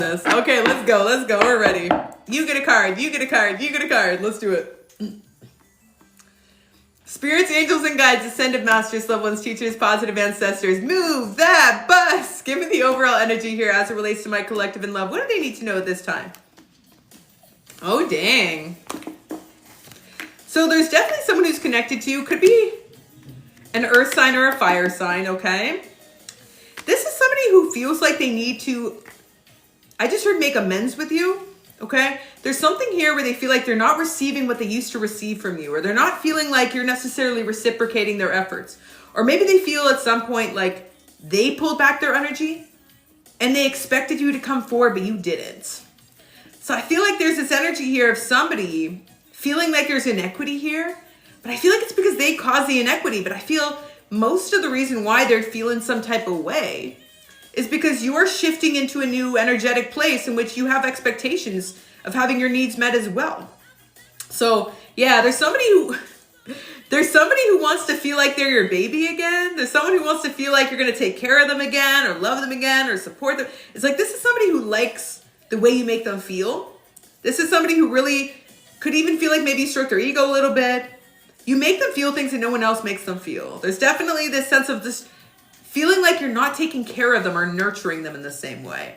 Okay, let's go. Let's go. We're ready. You get a card. You get a card. You get a card. Let's do it. Spirits, angels, and guides, ascended masters, loved ones, teachers, positive ancestors, move that bus. Give me the overall energy here as it relates to my collective and love. What do they need to know at this time? Oh, dang. So there's definitely someone who's connected to you. Could be an earth sign or a fire sign, okay? This is somebody who feels like they need to, I just heard make amends with you, okay? There's something here where they feel like they're not receiving what they used to receive from you, or they're not feeling like you're necessarily reciprocating their efforts. Or maybe they feel at some point like they pulled back their energy and they expected you to come forward, but you didn't. So I feel like there's this energy here of somebody feeling like there's inequity here, but I feel like it's because they caused the inequity. But I feel most of the reason why they're feeling some type of way is because you're shifting into a new energetic place in which you have expectations of having your needs met as well. So yeah, there's somebody who wants to feel like they're your baby again. There's someone who wants to feel like you're going to take care of them again, or love them again, or support them. It's like, this is somebody who likes the way you make them feel. This is somebody who really could even feel like maybe you stroke their ego a little bit. You make them feel things that no one else makes them feel. There's definitely this sense of this feeling like you're not taking care of them or nurturing them in the same way.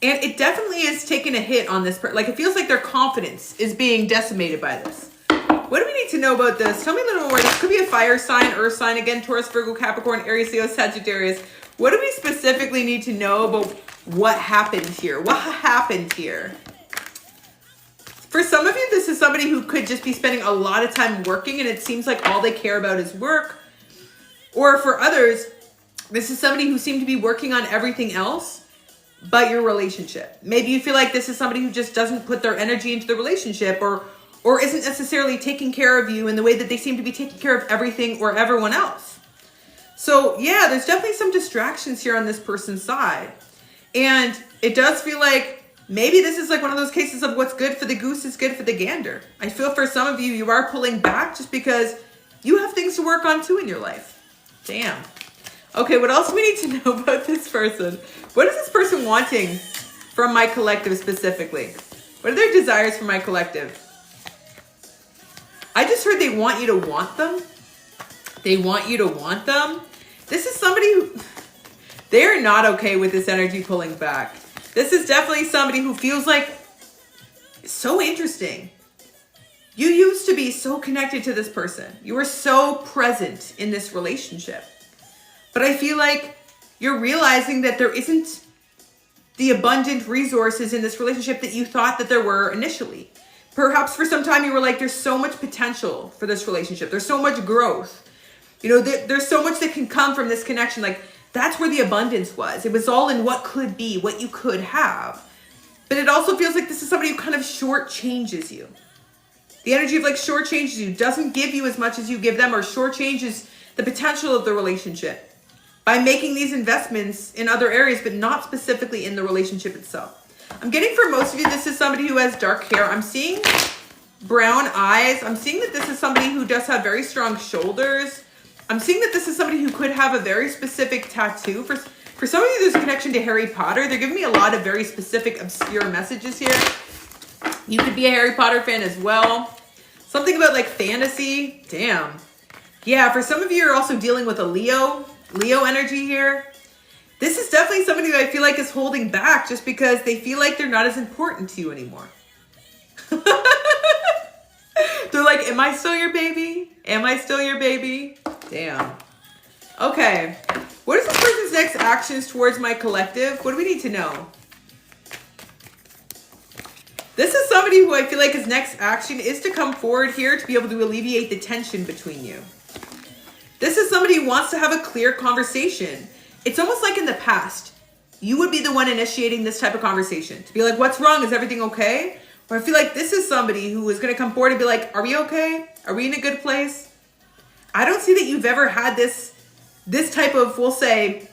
And it definitely is taking a hit on this. Like, it feels like their confidence is being decimated by this. What do we need to know about this? Tell me a little more. This could be a fire sign, earth sign, again, Taurus, Virgo, Capricorn, Aries, Leo, Sagittarius. What do we specifically need to know about what happened here? What happened here? For some of you, this is somebody who could just be spending a lot of time working and it seems like all they care about is work. Or for others, this is somebody who seemed to be working on everything else but your relationship. Maybe you feel like this is somebody who just doesn't put their energy into the relationship, or isn't necessarily taking care of you in the way that they seem to be taking care of everything or everyone else. So yeah, there's definitely some distractions here on this person's side. And it does feel like maybe this is like one of those cases of what's good for the goose is good for the gander. I feel for some of you, you are pulling back just because you have things to work on too in your life. Damn. Okay, what else do we need to know about this person? What is this person wanting from my collective specifically? What are their desires for my collective? I just heard they want you to want them. They want you to want them. This is somebody who, they're not okay with this energy pulling back. This is definitely somebody who feels like it's so interesting. You used to be so connected to this person. You were so present in this relationship. But I feel like you're realizing that there isn't the abundant resources in this relationship that you thought that there were initially. Perhaps for some time you were like, there's so much potential for this relationship. There's so much growth. You know, there's so much that can come from this connection. Like, that's where the abundance was. It was all in what could be, what you could have. But it also feels like this is somebody who kind of shortchanges you. The energy of like shortchanges you, doesn't give you as much as you give them, or shortchanges the potential of the relationship by making these investments in other areas, but not specifically in the relationship itself. I'm getting for most of you, this is somebody who has dark hair. I'm seeing brown eyes. I'm seeing that this is somebody who does have very strong shoulders. I'm seeing that this is somebody who could have a very specific tattoo. For some of you, there's a connection to Harry Potter. They're giving me a lot of very specific, obscure messages here. You could be a Harry Potter fan as well. Something about like fantasy. Damn. Yeah, for some of you, you're also dealing with a Leo energy here. This is definitely somebody who I feel like is holding back just because they feel like they're not as important to you anymore. They're like, am I still your baby? Am I still your baby? Damn. Okay. What is this person's next actions towards my collective? What do we need to know? This is somebody who I feel like his next action is to come forward here to be able to alleviate the tension between you. This is somebody who wants to have a clear conversation. It's almost like in the past, you would be the one initiating this type of conversation. To be like, what's wrong? Is everything okay? Or I feel like this is somebody who is going to come forward and be like, are we okay? Are we in a good place? I don't see that you've ever had this type of, we'll say,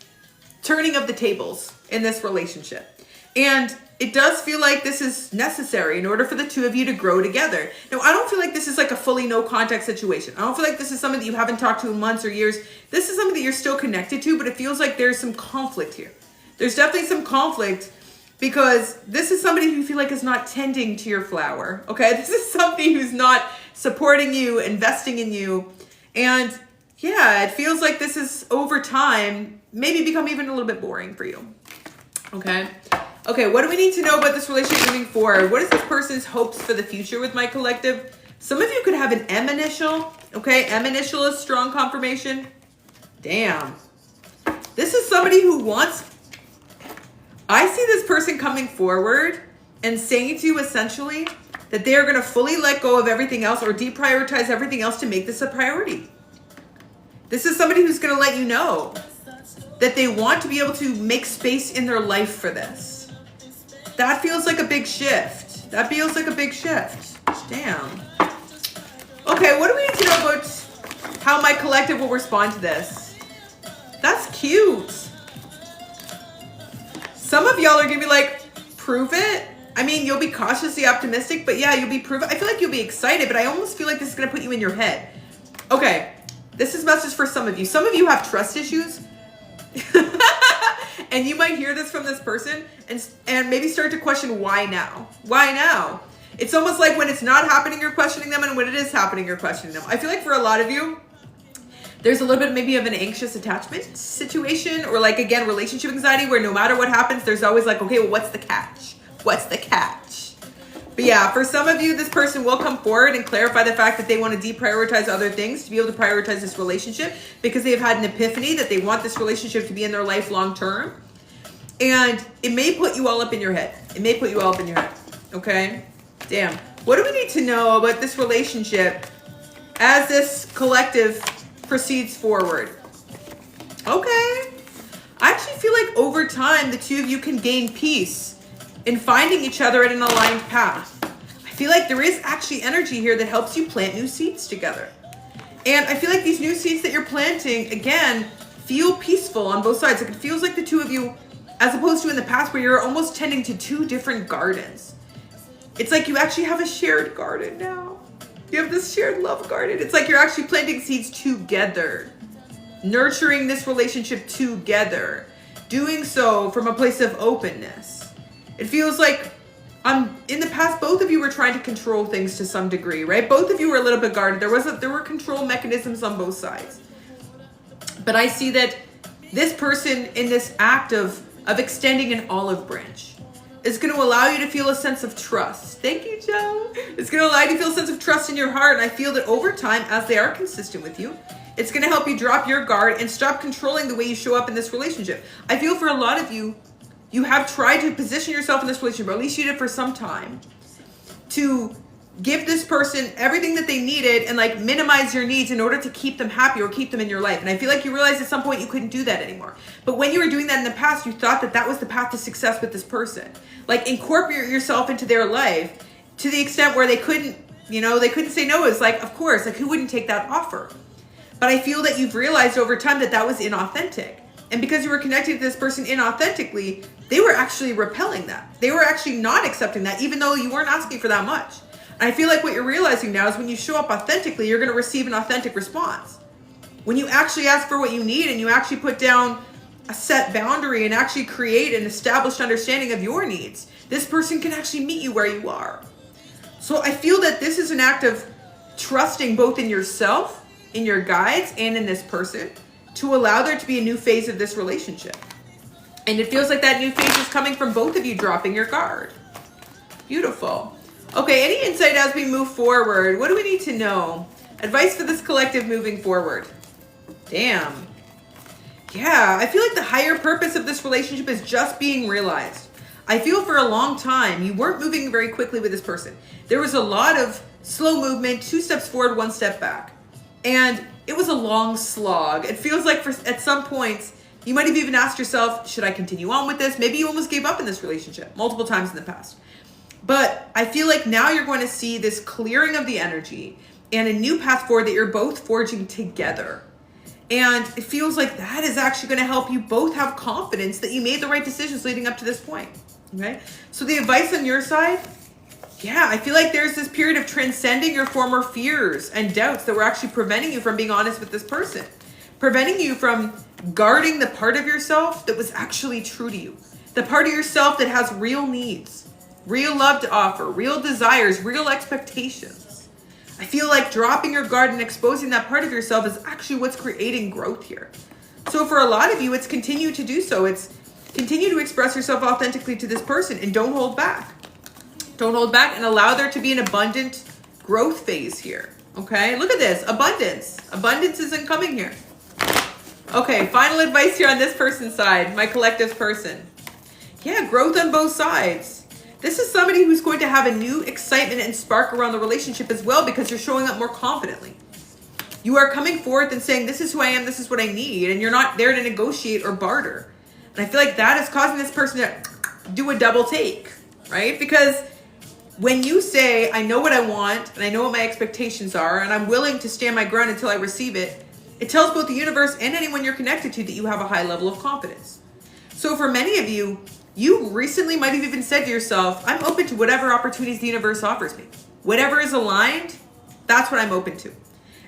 turning of the tables in this relationship. And it does feel like this is necessary in order for the two of you to grow together. Now, I don't feel like this is like a fully no contact situation. I don't feel like this is somebody that you haven't talked to in months or years. This is somebody that you're still connected to, but it feels like there's some conflict here. There's definitely some conflict because this is somebody who you feel like is not tending to your flower. Okay, this is somebody who's not supporting you, investing in you. And yeah, it feels like this is over time maybe become even a little bit boring for you. Okay. Okay, what do we need to know about this relationship moving forward? What is this person's hopes for the future with my collective? Some of you could have an M initial. Okay, M initial is strong confirmation. Damn. This is somebody who wants... I see this person coming forward and saying to you essentially that they are going to fully let go of everything else or deprioritize everything else to make this a priority. This is somebody who's going to let you know that they want to be able to make space in their life for this. That feels like a big shift. That feels like a big shift. Damn. Okay, what do we need to know about how my collective will respond to this? That's cute. Some of y'all are going to be like, prove it. I mean, you'll be cautiously optimistic, but yeah, you'll be proven. I feel like you'll be excited, but I almost feel like this is going to put you in your head. Okay, this is message for some of you. Some of you have trust issues. And you might hear this from this person and maybe start to question why now? Why now? It's almost like when it's not happening, you're questioning them, and when it is happening, you're questioning them. I feel like for a lot of you, there's a little bit maybe of an anxious attachment situation, or like, again, relationship anxiety, where no matter what happens, there's always like, okay, well, what's the catch? What's the catch? But yeah, for some of you, this person will come forward and clarify the fact that they want to deprioritize other things to be able to prioritize this relationship because they've had an epiphany that they want this relationship to be in their life long term. And it may put you all up in your head. It may put you all up in your head. Okay? Damn. What do we need to know about this relationship as this collective proceeds forward? Okay. I actually feel like over time, the two of you can gain peace in finding each other at an aligned path. I feel like there is actually energy here that helps you plant new seeds together. And I feel like these new seeds that you're planting, again, feel peaceful on both sides. Like it feels like the two of you, as opposed to in the past where you're almost tending to two different gardens. It's like you actually have a shared garden now. You have this shared love garden. It's like you're actually planting seeds together, nurturing this relationship together, doing so from a place of openness. It feels like in the past, both of you were trying to control things to some degree, right? Both of you were a little bit guarded. There were control mechanisms on both sides. But I see that this person in this act of extending an olive branch is going to allow you to feel a sense of trust. Thank you, Joe. It's going to allow you to feel a sense of trust in your heart. And I feel that over time, as they are consistent with you, it's going to help you drop your guard and stop controlling the way you show up in this relationship. I feel for a lot of you, you have tried to position yourself in this relationship, or at least you did for some time, to give this person everything that they needed and like minimize your needs in order to keep them happy or keep them in your life. And I feel like you realized at some point you couldn't do that anymore. But when you were doing that in the past, you thought that that was the path to success with this person. Like incorporate yourself into their life to the extent where they couldn't say no. It's like, of course, like who wouldn't take that offer? But I feel that you've realized over time that that was inauthentic. And because you were connected to this person inauthentically, they were actually repelling that. They were actually not accepting that, even though you weren't asking for that much. And I feel like what you're realizing now is when you show up authentically, you're going to receive an authentic response. When you actually ask for what you need and you actually put down a set boundary and actually create an established understanding of your needs, this person can actually meet you where you are. So I feel that this is an act of trusting both in yourself, in your guides, and in this person to allow there to be a new phase of this relationship. And it feels like that new phase is coming from both of you dropping your guard. Beautiful. Okay, any insight as we move forward? What do we need to know? Advice for this collective moving forward. Damn. Yeah, I feel like the higher purpose of this relationship is just being realized. I feel for a long time, you weren't moving very quickly with this person. There was a lot of slow movement, 2 steps forward, 1 step back. And it was a long slog. It feels like at some points, you might have even asked yourself, should I continue on with this? Maybe you almost gave up in this relationship multiple times in the past. But I feel like now you're going to see this clearing of the energy and a new path forward that you're both forging together. And it feels like that is actually going to help you both have confidence that you made the right decisions leading up to this point. Okay? So the advice on your side, yeah, I feel like there's this period of transcending your former fears and doubts that were actually preventing you from being honest with this person. Preventing you from guarding the part of yourself that was actually true to you. The part of yourself that has real needs, real love to offer, real desires, real expectations. I feel like dropping your guard and exposing that part of yourself is actually what's creating growth here. So for a lot of you, it's continue to do so. It's continue to express yourself authentically to this person and don't hold back. Don't hold back and allow there to be an abundant growth phase here. Okay, look at this, abundance. Abundance isn't coming here. Okay, final advice here on this person's side, my collective person. Yeah, growth on both sides. This is somebody who's going to have a new excitement and spark around the relationship as well because you're showing up more confidently. You are coming forth and saying, this is who I am, this is what I need, and you're not there to negotiate or barter. And I feel like that is causing this person to do a double take, right? Because when you say, I know what I want, and I know what my expectations are, and I'm willing to stand my ground until I receive it, it tells both the universe and anyone you're connected to that you have a high level of confidence. So for many of you, you recently might have even said to yourself, I'm open to whatever opportunities the universe offers me. Whatever is aligned, that's what I'm open to.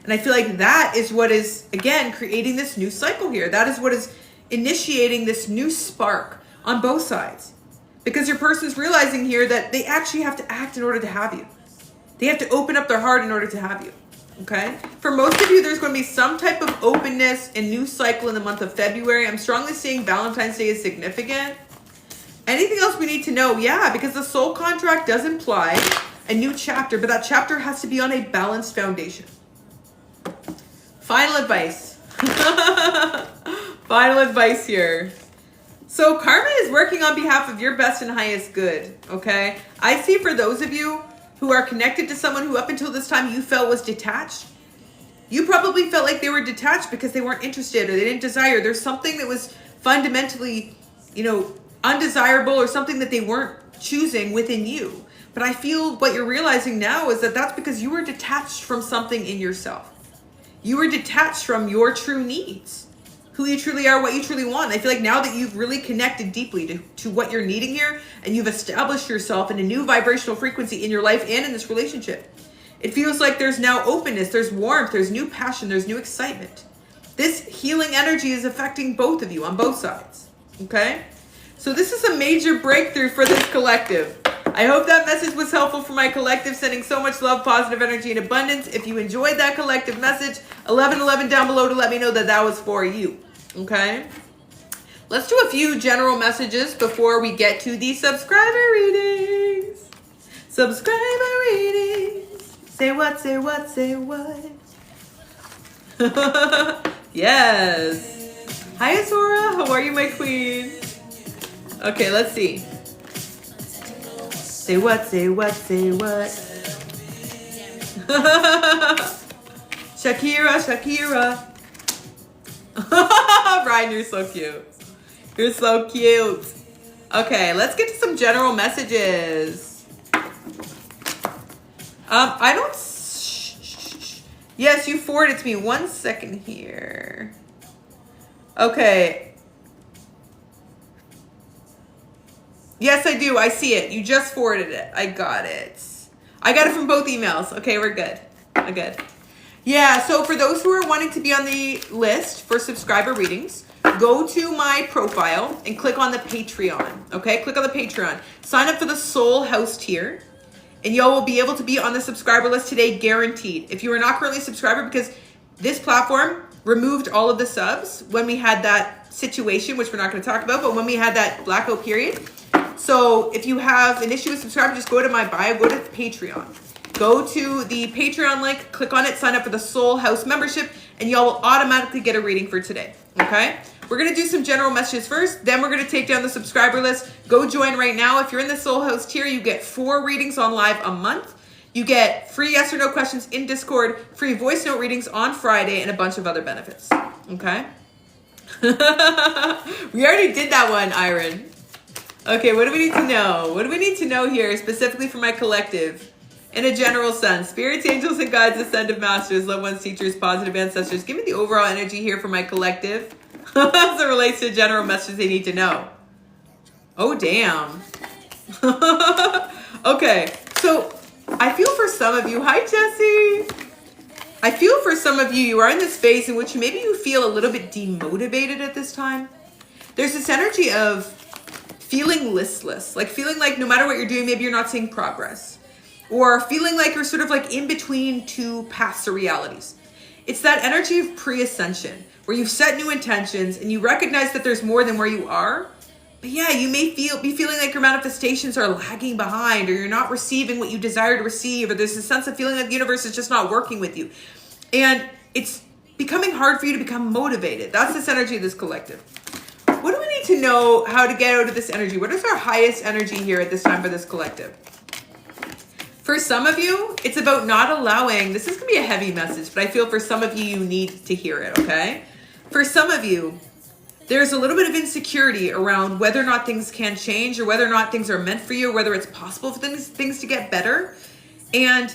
And I feel like that is what is, again, creating this new cycle here. That is what is initiating this new spark on both sides. Because your person's realizing here that they actually have to act in order to have you. They have to open up their heart in order to have you. Okay? For most of you, there's going to be some type of openness and new cycle in the month of February. I'm strongly seeing Valentine's Day is significant. Anything else we need to know? Yeah, because the soul contract does imply a new chapter, but that chapter has to be on a balanced foundation. Final advice. Final advice here. So karma is working on behalf of your best and highest good, okay? I see for those of you who are connected to someone who up until this time you felt was detached, you probably felt like they were detached because they weren't interested or they didn't desire. There's something that was fundamentally, undesirable or something that they weren't choosing within you. But I feel what you're realizing now is that that's because you were detached from something in yourself. You were detached from your true needs, who you truly are, what you truly want. I feel like now that you've really connected deeply to what you're needing here and you've established yourself in a new vibrational frequency in your life and in this relationship, it feels like there's now openness, there's warmth, there's new passion, there's new excitement. This healing energy is affecting both of you on both sides, okay? So this is a major breakthrough for this collective. I hope that message was helpful for my collective, sending so much love, positive energy, and abundance. If you enjoyed that collective message, 1111 down below to let me know that that was for you, okay? Let's do a few general messages before we get to the subscriber readings. Subscriber readings. Say what, say what, say what. Yes. Hi, Azora. How are you, my queen? Okay, let's see. Say what, say what, say what. Shakira, Shakira. Brian, you're so cute. You're so cute. Okay, let's get to some general messages. I don't... Yes, you forwarded it to me. 1 second here. Okay. Yes, I do. I see it. You just forwarded it. I got it. I got it from both emails. Okay, we're good. We're good. Yeah, so for those who are wanting to be on the list for subscriber readings, go to my profile and click on the Patreon. Okay, click on the Patreon. Sign up for the Soul House tier, and y'all will be able to be on the subscriber list today, guaranteed. If you are not currently a subscriber, because this platform removed all of the subs when we had that situation, which we're not going to talk about, but when we had that blackout period. So if you have an issue with subscribing, just go to my bio, go to Patreon. Go to the Patreon link, click on it, sign up for the Soul House membership, and y'all will automatically get a reading for today, okay? We're going to do some general messages first, then we're going to take down the subscriber list. Go join right now. If you're in the Soul House tier, you get 4 readings on live a month. You get free yes or no questions in Discord, free voice note readings on Friday, and a bunch of other benefits, okay? We already did that one, Iron. Okay, what do we need to know? What do we need to know here specifically for my collective? In a general sense, spirits, angels, and guides, ascended masters, loved ones, teachers, positive ancestors. Give me the overall energy here for my collective as it relates to general messages they need to know. Oh, damn. Okay, so I feel for some of you, hi, Jessie. I feel for some of you, you are in this phase in which maybe you feel a little bit demotivated at this time. There's this energy of feeling listless, like feeling like no matter what you're doing, maybe you're not seeing progress, or feeling like you're sort of like in between two paths or realities. It's that energy of pre-ascension where you've set new intentions and you recognize that there's more than where you are. But yeah, you may be feeling like your manifestations are lagging behind, or you're not receiving what you desire to receive, or there's a sense of feeling like the universe is just not working with you. And it's becoming hard for you to become motivated. That's this energy of this collective. What do we need to know how to get out of this energy? What is our highest energy here at this time for this collective? For some of you, it's about not allowing, this is going to be a heavy message, but I feel for some of you, you need to hear it, okay? For some of you, there's a little bit of insecurity around whether or not things can change, or whether or not things are meant for you, or whether it's possible for things to get better. And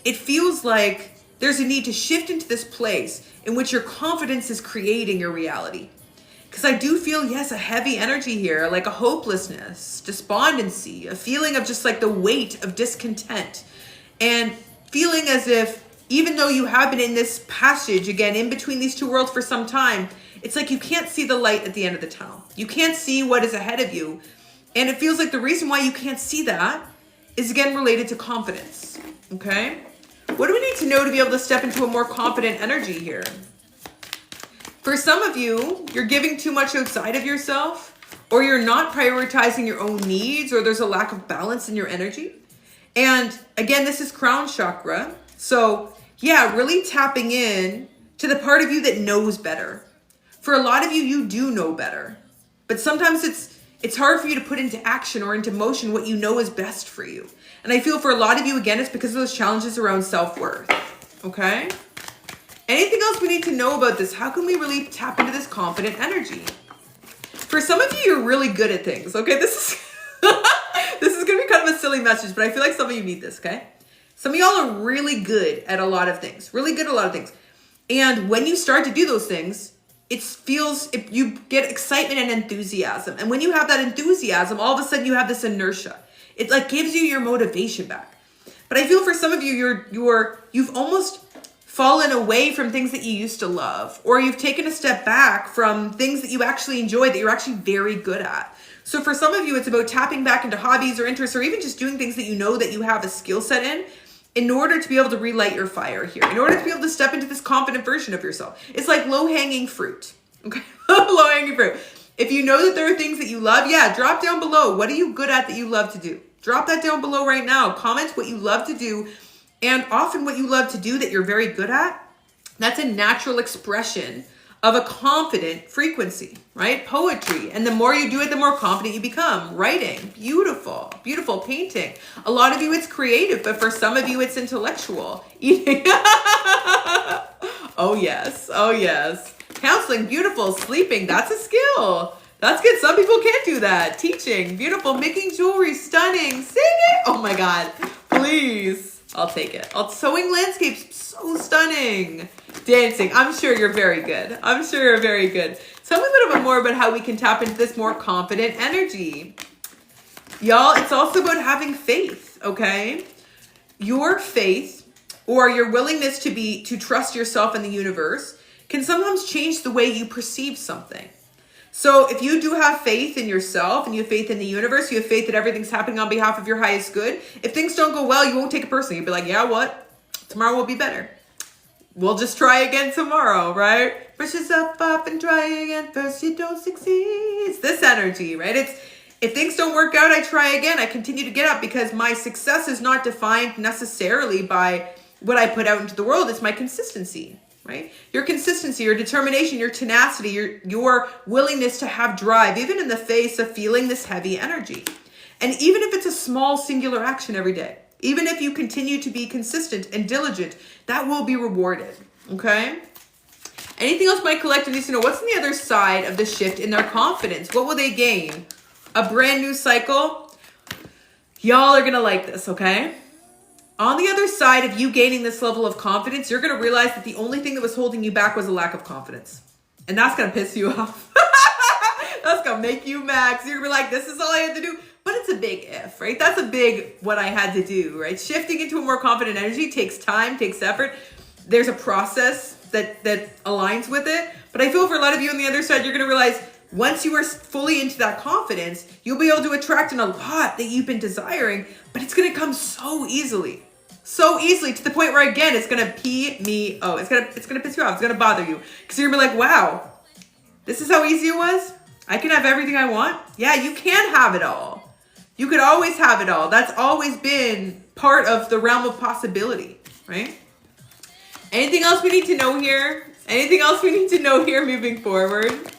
it feels like there's a need to shift into this place in which your confidence is creating your reality. Because I do feel, yes, a heavy energy here, like a hopelessness, despondency, a feeling of just like the weight of discontent, and feeling as if even though you have been in this passage, again, in between these two worlds for some time, it's like you can't see the light at the end of the tunnel. You can't see what is ahead of you. And it feels like the reason why you can't see that is, again, related to confidence, okay? What do we need to know to be able to step into a more confident energy here? For some of you, you're giving too much outside of yourself, or you're not prioritizing your own needs, or there's a lack of balance in your energy. And again, this is crown chakra. So yeah, really tapping in to the part of you that knows better. For a lot of you, you do know better, but sometimes it's hard for you to put into action or into motion what you know is best for you. And I feel for a lot of you, again, it's because of those challenges around self-worth, okay? Anything else we need to know about this? How can we really tap into this confident energy? For some of you, you're really good at things, okay? This is going to be kind of a silly message, but I feel like some of you need this, okay? Some of y'all are really good at a lot of things, really good at a lot of things. And when you start to do those things, you get excitement and enthusiasm. And when you have that enthusiasm, all of a sudden you have this inertia. It like gives you your motivation back. But I feel for some of you, you've almost fallen away from things that you used to love, or you've taken a step back from things that you actually enjoy, that you're actually very good at. So for some of you, it's about tapping back into hobbies or interests, or even just doing things that you know that you have a skill set in order to be able to relight your fire here, in order to be able to step into this confident version of yourself. It's like low-hanging fruit, okay? Low-hanging fruit. If you know that there are things that you love, yeah, drop down below. What are you good at that you love to do? Drop that down below right now. Comment what you love to do. And often what you love to do that you're very good at, that's a natural expression of a confident frequency, right? Poetry. And the more you do it, the more confident you become. Writing, beautiful, beautiful. Painting. A lot of you, it's creative, but for some of you, it's intellectual. Eating. Oh, yes. Oh, yes. Counseling, beautiful. Sleeping, that's a skill. That's good. Some people can't do that. Teaching, beautiful. Making jewelry, stunning. Singing. Oh my God. Please. I'll take it. Sewing landscapes, so stunning. Dancing, I'm sure you're very good. I'm sure you're very good. Tell me a little bit more about how we can tap into this more confident energy. Y'all, it's also about having faith, okay? Your faith, or your willingness to trust yourself in the universe, can sometimes change the way you perceive something. So if you do have faith in yourself, and you have faith in the universe, you have faith that everything's happening on behalf of your highest good, if things don't go well, you won't take it personally. You'll be like, yeah, what? Tomorrow will be better. We'll just try again tomorrow, right? Brush yourself up and try again. First you don't succeed. It's this energy, right? It's if things don't work out, I try again. I continue to get up, because my success is not defined necessarily by what I put out into the world. It's my consistency. Right? Your consistency, your determination, your tenacity, your willingness to have drive, even in the face of feeling this heavy energy. And even if it's a small singular action every day, even if you continue to be consistent and diligent, that will be rewarded. Okay? Anything else my collective needs to know? What's on the other side of the shift in their confidence? What will they gain? A brand new cycle? Y'all are going to like this, okay? On the other side of you gaining this level of confidence, you're going to realize that the only thing that was holding you back was a lack of confidence. And that's going to piss you off. That's going to make you mad. So you're going to be like, this is all I had to do. But it's a big if, right? That's a big what I had to do, right? Shifting into a more confident energy takes time, takes effort. There's a process that aligns with it. But I feel for a lot of you on the other side, you're going to realize once you are fully into that confidence, you'll be able to attract in a lot that you've been desiring, but it's going to come so easily. So easily, to the point where, again, it's going to it's going to piss you off. It's going to bother you, because you're going to be like, wow, this is how easy it was? I can have everything I want? Yeah, you can have it all. You could always have it all. That's always been part of the realm of possibility, right? Anything else we need to know here? Anything else we need to know here moving forward?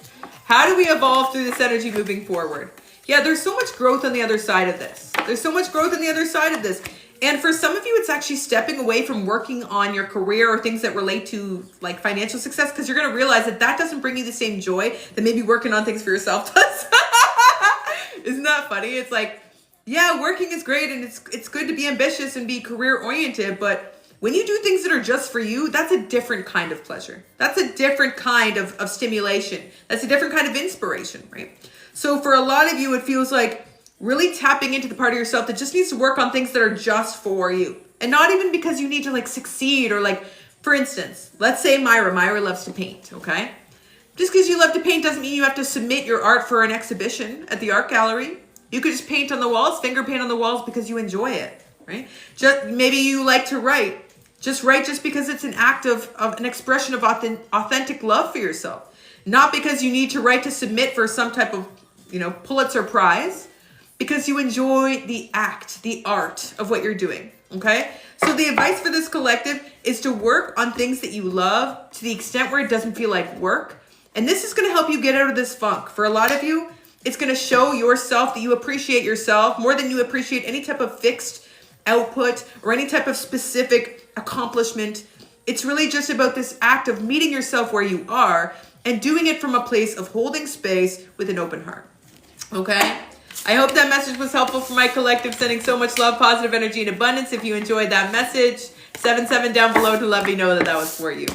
How do we evolve through this energy moving forward? Yeah, there's so much growth on the other side of this. There's so much growth on the other side of this. And for some of you, it's actually stepping away from working on your career or things that relate to like financial success, because you're going to realize that that doesn't bring you the same joy that maybe working on things for yourself does. Isn't that funny? It's like, yeah, working is great and it's good to be ambitious and be career oriented, but when you do things that are just for you, that's a different kind of pleasure. That's a different kind of stimulation. That's a different kind of inspiration, right? So for a lot of you, it feels like really tapping into the part of yourself that just needs to work on things that are just for you. And not even because you need to like succeed or like, for instance, let's say Myra loves to paint, okay? Just because you love to paint doesn't mean you have to submit your art for an exhibition at the art gallery. You could just paint on the walls, finger paint on the walls because you enjoy it, right? Just maybe you like to write. Just write just because it's an act of an expression of authentic love for yourself. Not because you need to write to submit for some type of, Pulitzer Prize. Because you enjoy the act, the art of what you're doing, okay? So the advice for this collective is to work on things that you love to the extent where it doesn't feel like work. And this is going to help you get out of this funk. For a lot of you, it's going to show yourself that you appreciate yourself more than you appreciate any type of fixed output or any type of specific accomplishment. It's really just about this act of meeting yourself where you are and doing it from a place of holding space with an open heart, okay? I hope that message was helpful for my collective, sending so much love, positive energy, and abundance. If you enjoyed that message, 77 down below to let me know that that was for you.